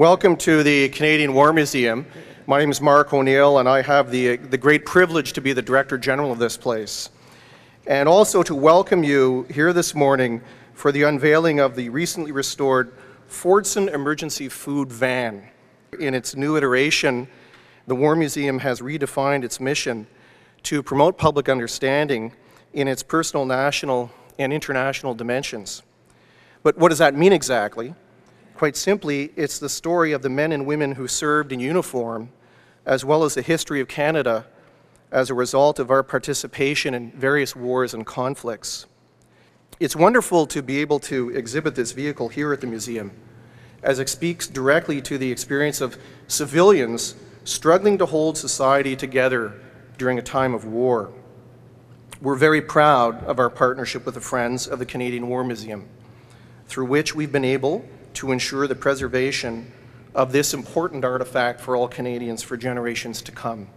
Welcome to the Canadian War Museum. My name is Mark O'Neill, and I have the great privilege to be the Director General of this place. And also to welcome you here this morning for the unveiling of the recently restored Fordson emergency food van. In its new iteration, the War Museum has redefined its mission to promote public understanding in its personal, national, and international dimensions. But what does that mean exactly? Quite simply, it's the story of the men and women who served in uniform, as well as the history of Canada as a result of our participation in various wars and conflicts. It's wonderful to be able to exhibit this vehicle here at the museum, as it speaks directly to the experience of civilians struggling to hold society together during a time of war. We're very proud of our partnership with the Friends of the Canadian War Museum, through which we've been able to ensure the preservation of this important artifact for all Canadians for generations to come.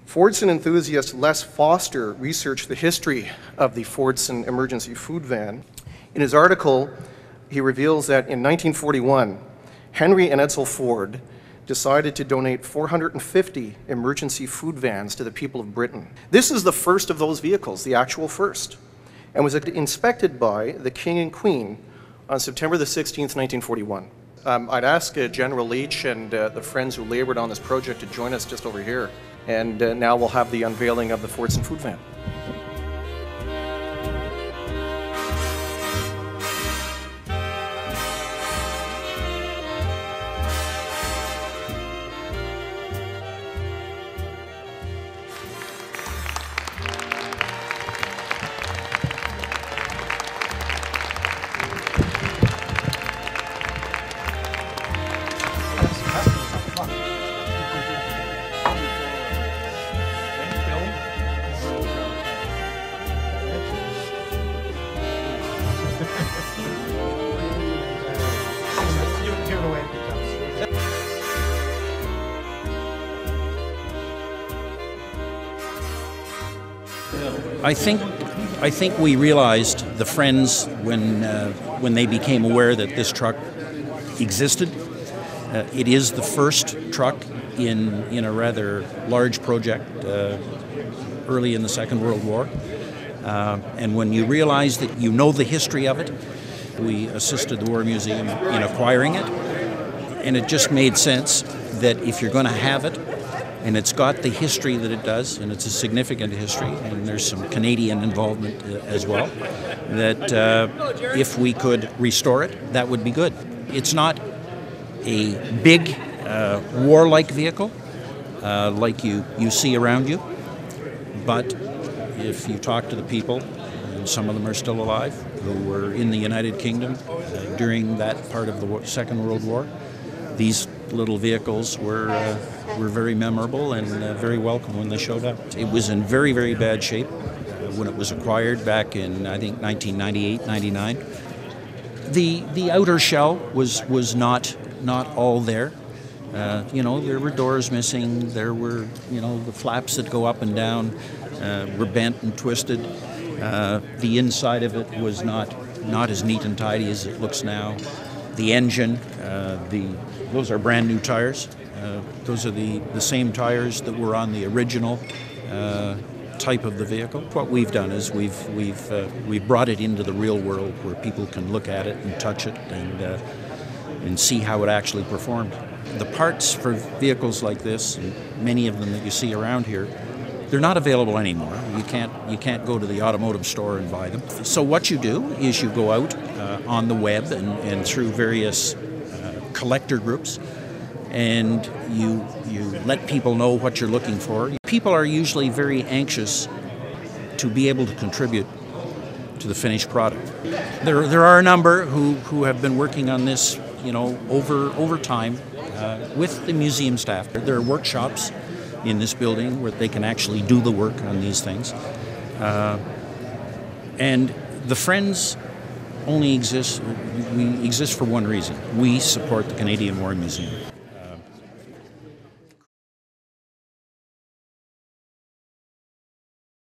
Fordson enthusiast Les Foster researched the history of the Fordson emergency food van. In his article, he reveals that in 1941, Henry and Edsel Ford decided to donate 450 emergency food vans to the people of Britain. This is the first of those vehicles, the actual first, and was inspected by the King and Queen on September the 16th, 1941. I'd ask General Leach and the friends who labored on this project to join us just over here. And now we'll have the unveiling of the Fordson food van. I think we realized, the Friends, when they became aware that this truck existed. It is the first truck in a rather large project early in the Second World War. And when you realize that you know the history of it, we assisted the War Museum in acquiring it. And it just made sense that if you're going to have it, and it's got the history that it does, and it's a significant history, and there's some Canadian involvement as well, that if we could restore it, that would be good. It's not a big warlike vehicle like you see around you, but if you talk to the people, and some of them are still alive, who were in the United Kingdom during that part of the Second World War, these little vehicles were very memorable and very welcome when they showed up. It was in very, very bad shape when it was acquired back in, I think, 1998, 99. The outer shell was not all there. There were doors missing. There were, the flaps that go up and down were bent and twisted. The inside of it was not as neat and tidy as it looks now. The engine, those are brand new tires. Those are the same tires that were on the original type of the vehicle. What we've done is we've brought it into the real world where people can look at it and touch it and see how it actually performed. The parts for vehicles like this, and many of them that you see around here, they're not available anymore. You can't go to the automotive store and buy them. So what you do is you go out on the web and through various collector groups, and you let people know what you're looking for. People are usually very anxious to be able to contribute to the finished product. There are a number who have been working on this, over time with the museum staff. There are workshops in this building where they can actually do the work on these things. And the Friends only exist, we exist for one reason. We support the Canadian War Museum.